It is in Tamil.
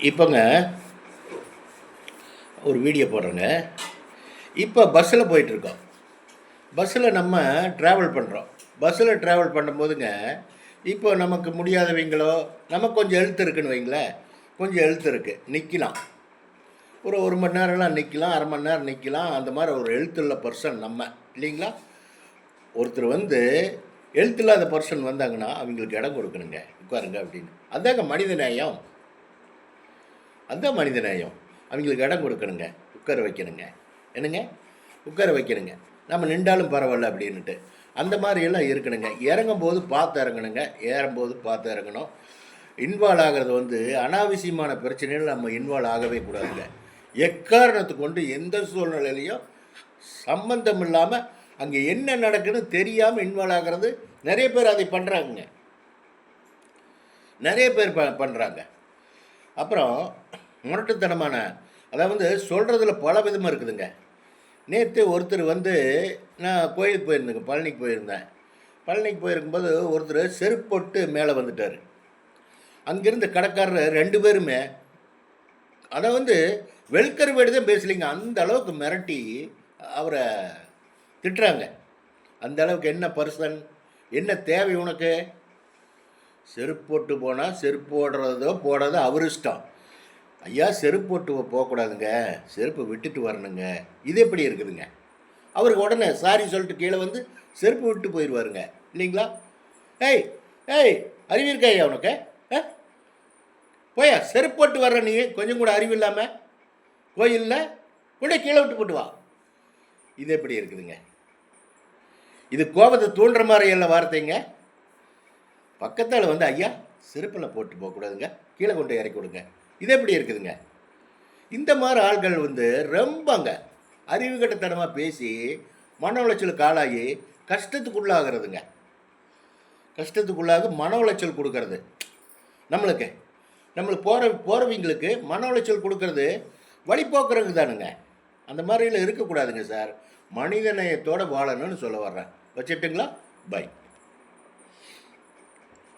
இப்போங்க ஒரு வீடியோ போடுறேங்க. இப்போ பஸ்ஸில் போயிட்டுருக்கோம். பஸ்ஸில் நம்ம ட்ராவல் பண்ணுறோம். பஸ்ஸில் ட்ராவல் பண்ணும்போதுங்க, இப்போ நமக்கு முடியாதவங்களோ, நமக்கு கொஞ்சம் எழுத்து இருக்குன்னு வைங்களேன், கொஞ்சம் எழுத்து இருக்குது, நிற்கலாம். ஒரு 1 மணி நேரம்லாம் நிற்கலாம், அரை மணி நேரம் நிற்கலாம். அந்த மாதிரி ஒரு எழுத்துள்ள பர்சன் நம்ம இல்லைங்களா? ஒருத்தர் வந்து எழுத்தில்லாத பர்சன் வந்தாங்கன்னா அவங்களுக்கு இடம் கொடுக்கணுங்க, உட்காருங்க அப்படின்னு. அதாங்க மனித நேயம். அதுதான் மனித நேயம். அவங்களுக்கு இடம் கொடுக்கணுங்க, உட்கார வைக்கணுங்க. என்னங்க, உட்கார வைக்கணுங்க. நம்ம நின்றாலும் பரவாயில்ல அப்படின்ட்டு அந்த மாதிரியெல்லாம் இருக்கணுங்க. இறங்கும்போது பார்த்து இறங்கணுங்க, ஏறும்போது பார்த்து இறங்கணும். இன்வால்வ் ஆகிறது வந்து அனாவசியமான பிரச்சனைகள் நம்ம இன்வால்வ் ஆகவே கூடாதுங்க. எக்காரணத்தை கொண்டு எந்த சூழ்நிலையிலையும் சம்பந்தம் இல்லாமல் அங்கே என்ன நடக்குன்னு தெரியாமல் இன்வால்வ் ஆகிறது நிறைய பேர் அதை பண்ணுறாங்க. நிறைய பேர் பண்ணுறாங்க. அப்புறம் முரட்டுத்தனமான, அதாவது சொல்கிறதுல பல விதமாக இருக்குதுங்க. நேற்று ஒருத்தர் வந்து, நான் கோயிலுக்கு போயிருந்தேங்க, பழனிக்கு போயிருந்தேன். பழனிக்கு போயிருக்கும்போது ஒருத்தர் செருப்பு போட்டு மேலே வந்துட்டார். அங்கேருந்து கடைக்காரர் 2 பேருமே அதை வந்து வெல்கர் வேடு தான் பேசலிங்க. அந்த அளவுக்கு மிரட்டி அவரை திட்டுறாங்க. அந்த அளவுக்கு என்ன பர்சன், என்ன தேவை உனக்கு? செருப்பு போட்டு போனால் செருப்பு போடுறதோ போடாதோ அவர் இஷ்டம். ஐயா, செருப்பு போட்டு போகக்கூடாதுங்க, செருப்பு விட்டுட்டு வரணுங்க. இது எப்படி இருக்குதுங்க? அவருக்கு உடனே சாரி சொல்லிட்டு கீழே வந்து செருப்பு விட்டு போயிடுவாருங்க இல்லைங்களா? ஏய் ஏய், அறிவு இருக்கா ஐயா உனக்கு? போயா, செருப்பு போட்டு வர்ற நீ கொஞ்சம் கூட அறிவு இல்லாமல் கோயிலில் கூட கீழே விட்டு போட்டு வா. இது எப்படி இருக்குதுங்க? இது கோபத்தை தூண்டுற மாதிரி எல்லாம் வார்த்தைங்க. பக்கத்தால் வந்து ஐயா செருப்பில் போட்டு போகக்கூடாதுங்க, கீழே கொண்டு இறக்கி விடுங்க. இது எப்படி இருக்குதுங்க? இந்த மாதிரி ஆள்கள் வந்து ரொம்பங்க அறிவு கட்டத்தனமாக பேசி மன உளைச்சலுக்கு ஆளாகி கஷ்டத்துக்குள்ளாகிறதுங்க. கஷ்டத்துக்குள்ளாக மன உளைச்சல் கொடுக்கறது நம்மளுக்கு போகிறவங்களுக்கு மன உளைச்சல் கொடுக்கறது வழிபோக்குறதுக்கு தானுங்க. அந்த மாதிரிலாம் இருக்கக்கூடாதுங்க சார். மனித நேயத்தோடு வாழணும்னு சொல்ல வர்றேன். வச்சுட்டுங்களா? பை.